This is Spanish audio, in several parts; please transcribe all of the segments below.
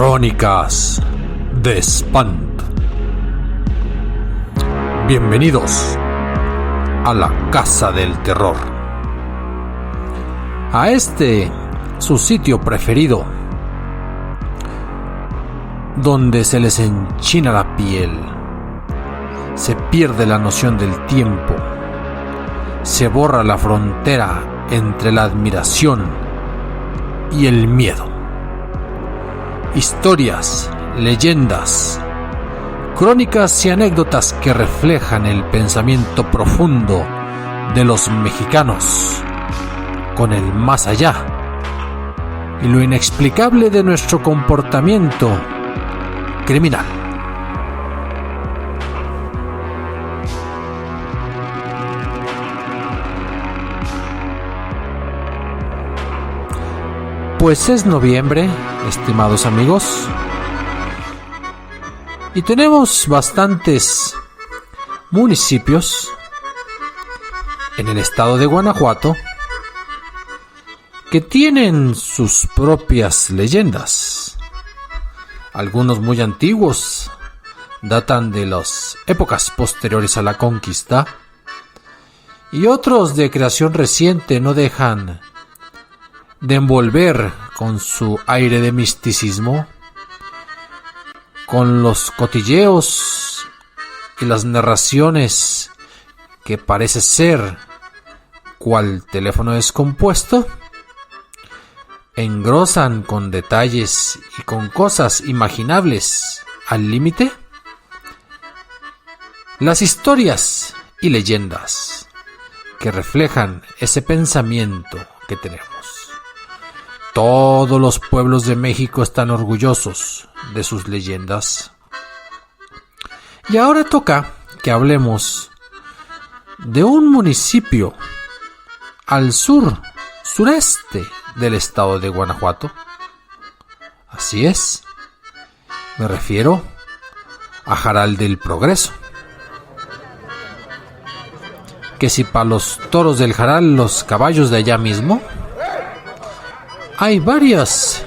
Crónicas de Espanto. Bienvenidos a la Casa del Terror. A su sitio preferido, donde se les enchina la piel, se pierde la noción del tiempo, se borra la frontera entre la admiración y el miedo. Historias, leyendas, crónicas y anécdotas que reflejan el pensamiento profundo de los mexicanos con el más allá y lo inexplicable de nuestro comportamiento criminal. Pues es noviembre, estimados amigos, y tenemos bastantes municipios en el estado de Guanajuato que tienen sus propias leyendas. Algunos muy antiguos, datan de las épocas posteriores a la conquista, y otros de creación reciente no dejan de envolver con su aire de misticismo, con los cotilleos y las narraciones que parece ser cual teléfono descompuesto, engrosan con detalles y con cosas imaginables al límite las historias y leyendas que reflejan ese pensamiento que tenemos. Todos los pueblos de México están orgullosos de sus leyendas. Y ahora toca que hablemos de un municipio al sureste del estado de Guanajuato. Así es, me refiero a Jaral del Progreso. Que si para los toros del Jaral, los caballos de allá mismo, hay varias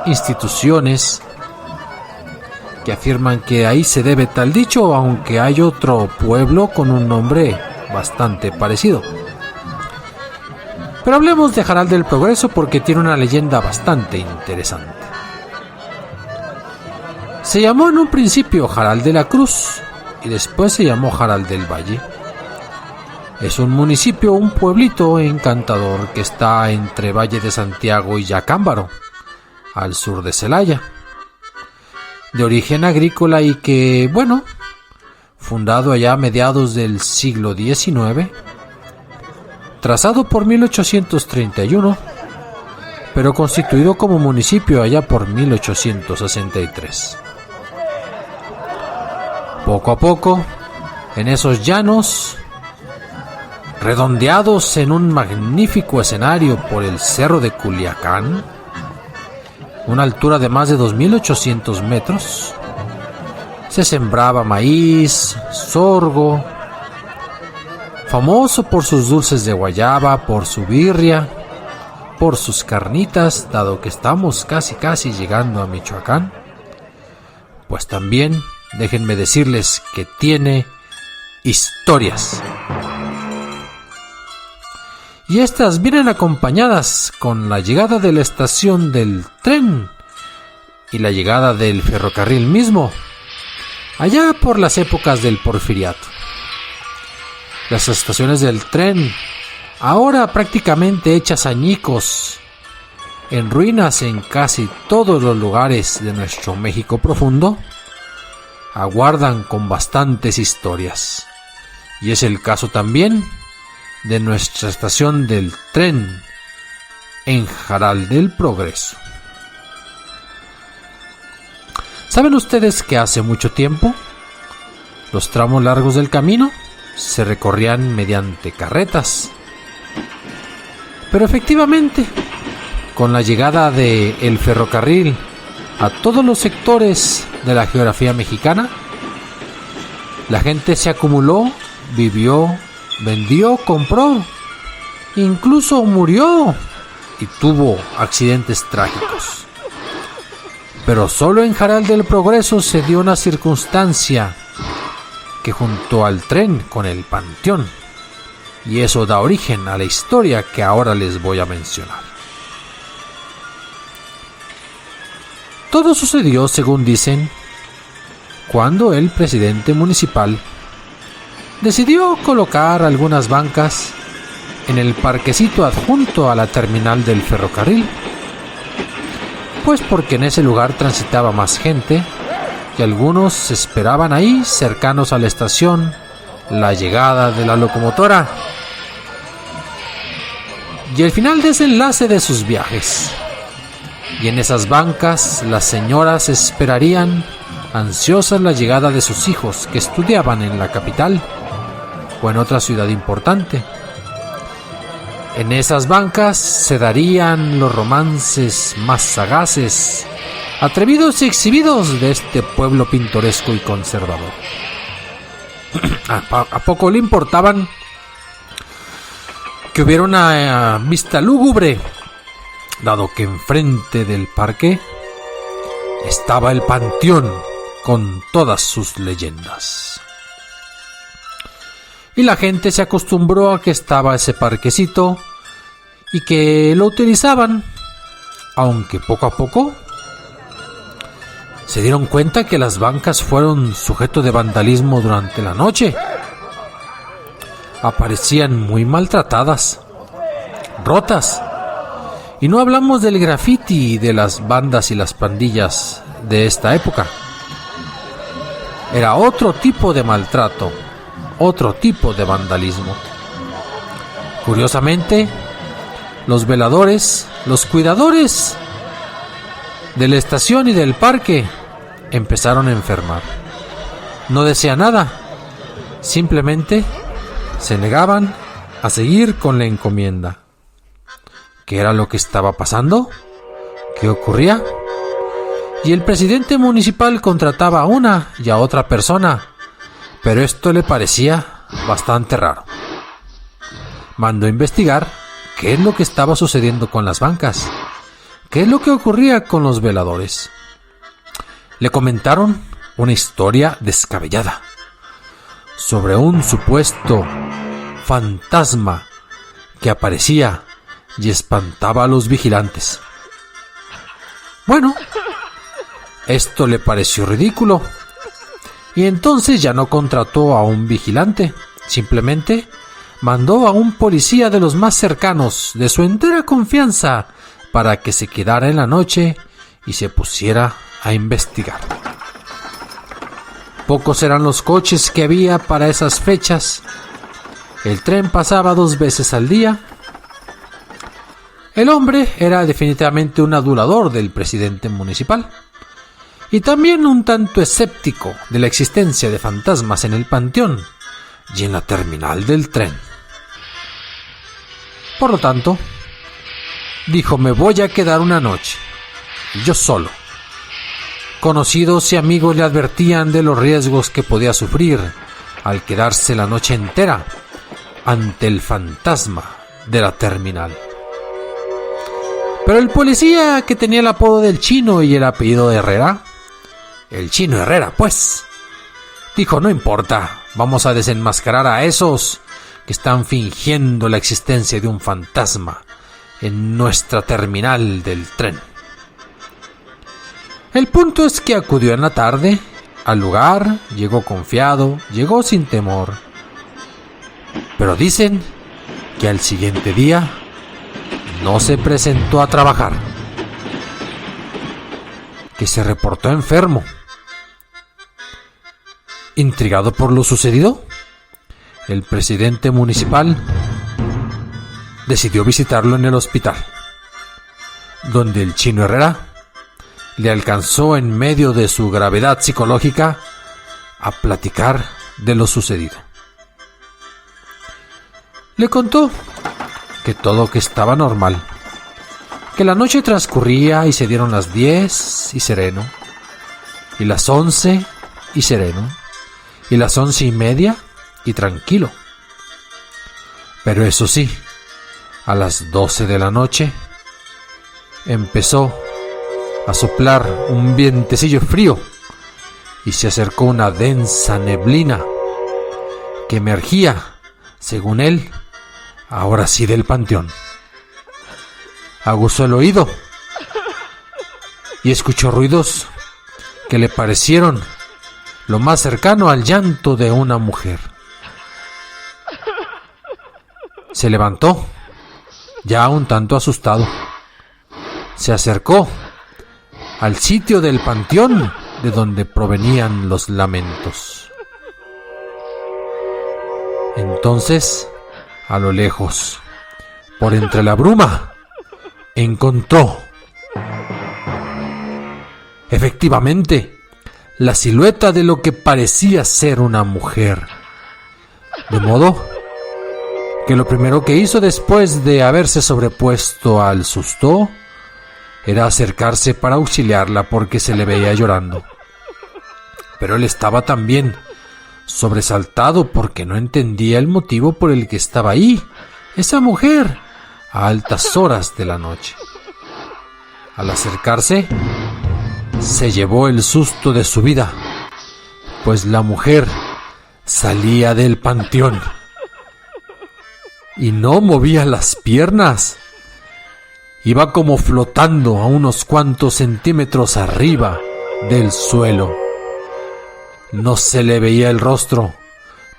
instituciones que afirman que ahí se debe tal dicho, aunque hay otro pueblo con un nombre bastante parecido. Pero hablemos de Jaral del Progreso porque tiene una leyenda bastante interesante. Se llamó en un principio Jaral de la Cruz y después se llamó Jaral del Valle. Es un municipio, un pueblito encantador que está entre Valle de Santiago y Yacámbaro, al sur de Celaya. De origen agrícola y que, fundado allá a mediados del siglo XIX, trazado por 1831, pero constituido como municipio allá por 1863. Poco a poco, en esos llanos, redondeados en un magnífico escenario por el Cerro de Culiacán, una altura de más de 2.800 metros, se sembraba maíz, sorgo, famoso por sus dulces de guayaba, por su birria, por sus carnitas, dado que estamos casi llegando a Michoacán. Pues también, déjenme decirles que tiene historias. Y estas vienen acompañadas con la llegada de la estación del tren y la llegada del ferrocarril mismo, allá por las épocas del Porfiriato. Las estaciones del tren, ahora prácticamente hechas añicos, en ruinas en casi todos los lugares de nuestro México profundo, aguardan con bastantes historias. Y es el caso también de nuestra estación del tren en Jaral del Progreso. ¿Saben ustedes que hace mucho tiempo los tramos largos del camino se recorrían mediante carretas? Pero efectivamente, con la llegada del ferrocarril a todos los sectores de la geografía mexicana, la gente se acumuló, vivió, vendió, compró, incluso murió y tuvo accidentes trágicos. Pero solo en Jaral del Progreso se dio una circunstancia que juntó al tren con el panteón, y eso da origen a la historia que ahora les voy a mencionar. Todo sucedió, según dicen, cuando el presidente municipal decidió colocar algunas bancas en el parquecito adjunto a la terminal del ferrocarril, pues porque en ese lugar transitaba más gente y algunos esperaban ahí, cercanos a la estación, la llegada de la locomotora y el final desenlace de sus viajes. Y en esas bancas las señoras esperarían ansiosas la llegada de sus hijos que estudiaban en la capital o en otra ciudad importante. En esas bancas se darían los romances más sagaces, atrevidos y exhibidos de este pueblo pintoresco y conservador. ¿A poco le importaban que hubiera una vista lúgubre, dado que enfrente del parque estaba el panteón con todas sus leyendas? Y la gente se acostumbró a que estaba ese parquecito y que lo utilizaban, aunque poco a poco se dieron cuenta que las bancas fueron sujeto de vandalismo durante la noche. Aparecían muy maltratadas, rotas, y no hablamos del graffiti de las bandas y las pandillas de esta época. Era otro tipo de maltrato, otro tipo de vandalismo. Curiosamente, los veladores, los cuidadores de la estación y del parque empezaron a enfermar. No decían nada, simplemente se negaban a seguir con la encomienda. ¿Qué era lo que estaba pasando? ¿Qué ocurría? Y el presidente municipal contrataba a una y a otra persona, pero esto le parecía bastante raro. Mandó a investigar qué es lo que estaba sucediendo con las bancas, qué es lo que ocurría con los veladores. Le comentaron una historia descabellada sobre un supuesto fantasma que aparecía y espantaba a los vigilantes. Bueno, esto le pareció ridículo y entonces ya no contrató a un vigilante, simplemente mandó a un policía de los más cercanos, de su entera confianza, para que se quedara en la noche y se pusiera a investigar. Pocos eran los coches que había para esas fechas. El tren pasaba 2 veces al día. El hombre era definitivamente un adulador del presidente municipal y también un tanto escéptico de la existencia de fantasmas en el panteón y en la terminal del tren. Por lo tanto, dijo: me voy a quedar una noche, yo solo. Conocidos y amigos le advertían de los riesgos que podía sufrir al quedarse la noche entera ante el fantasma de la terminal. Pero el policía, que tenía el apodo del Chino y el apellido de Herrera, el Chino Herrera pues, dijo: no importa, vamos a desenmascarar a esos que están fingiendo la existencia de un fantasma en nuestra terminal del tren. El punto es que acudió en la tarde al lugar, llegó confiado, llegó sin temor. Pero dicen que al siguiente día no se presentó a trabajar, que se reportó enfermo. Intrigado por lo sucedido, el presidente municipal decidió visitarlo en el hospital, donde el Chino Herrera le alcanzó, en medio de su gravedad psicológica, a platicar de lo sucedido. Le contó que todo que estaba normal, que la noche transcurría y se dieron las 10 y sereno, y las 11 y sereno, y las 11:30 y tranquilo. Pero eso sí, a las 12 de la noche empezó a soplar un vientecillo frío y se acercó una densa neblina que emergía, según él, ahora sí del panteón. Aguzó el oído y escuchó ruidos que le parecieron lo más cercano al llanto de una mujer. Se levantó, ya un tanto asustado. Se acercó al sitio del panteón de donde provenían los lamentos. Entonces, a lo lejos, por entre la bruma, encontró, efectivamente, la silueta de lo que parecía ser una mujer. De modo que lo primero que hizo después de haberse sobrepuesto al susto era acercarse para auxiliarla porque se le veía llorando. Pero él estaba también sobresaltado porque no entendía el motivo por el que estaba ahí esa mujer a altas horas de la noche. Al acercarse, se llevó el susto de su vida, pues la mujer salía del panteón y no movía las piernas. Iba como flotando a unos cuantos centímetros arriba del suelo. No se le veía el rostro,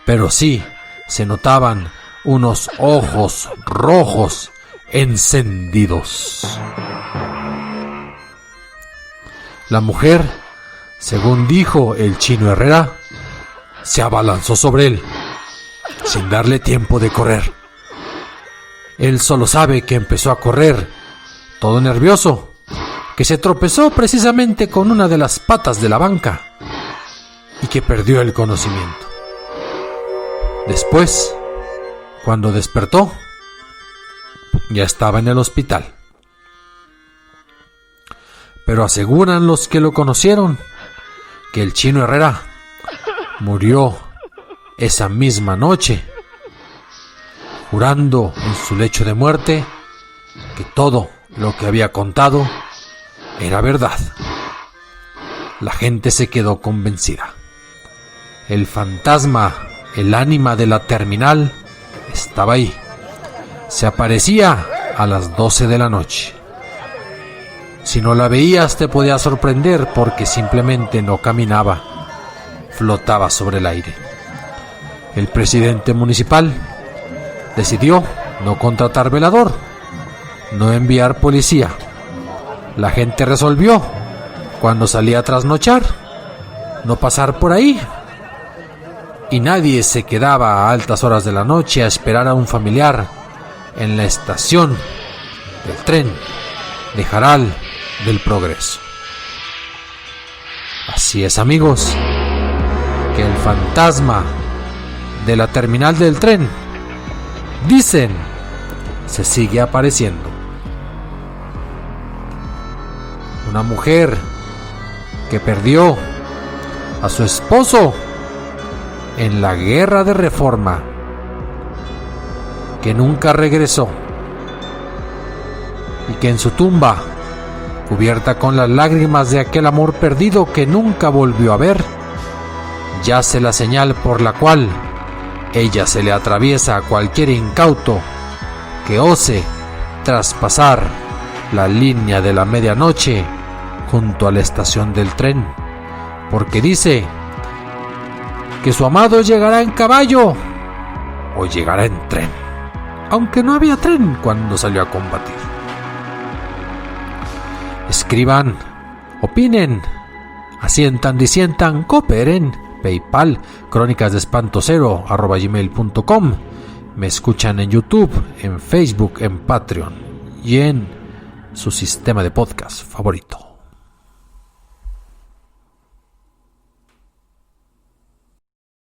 pero sí se notaban unos ojos rojos encendidos. La mujer, según dijo el Chino Herrera, se abalanzó sobre él, sin darle tiempo de correr. Él solo sabe que empezó a correr, todo nervioso, que se tropezó precisamente con una de las patas de la banca y que perdió el conocimiento. Después, cuando despertó, ya estaba en el hospital. Pero aseguran los que lo conocieron que el Chino Herrera murió esa misma noche, jurando en su lecho de muerte que todo lo que había contado era verdad. La gente se quedó convencida. El fantasma, el ánima de la terminal, estaba ahí. Se aparecía a las 12 de la noche. Si no la veías te podía sorprender porque simplemente no caminaba, flotaba sobre el aire. El presidente municipal decidió no contratar velador, no enviar policía. La gente resolvió, cuando salía a trasnochar, no pasar por ahí. Y nadie se quedaba a altas horas de la noche a esperar a un familiar en la estación del tren de Jaral del Progreso. Así es, amigos, que el fantasma de la terminal del tren, dicen, se sigue apareciendo. Una mujer que perdió a su esposo en la guerra de Reforma, que nunca regresó y que en su tumba, cubierta con las lágrimas de aquel amor perdido que nunca volvió a ver, yace la señal por la cual ella se le atraviesa a cualquier incauto que ose traspasar la línea de la medianoche junto a la estación del tren, porque dice que su amado llegará en caballo o llegará en tren, aunque no había tren cuando salió a combatir. Escriban, opinen, asientan, disientan, cooperen. PayPal, crónicasdeespantocero@gmail.com. Me escuchan en YouTube, en Facebook, en Patreon y en su sistema de podcast favorito.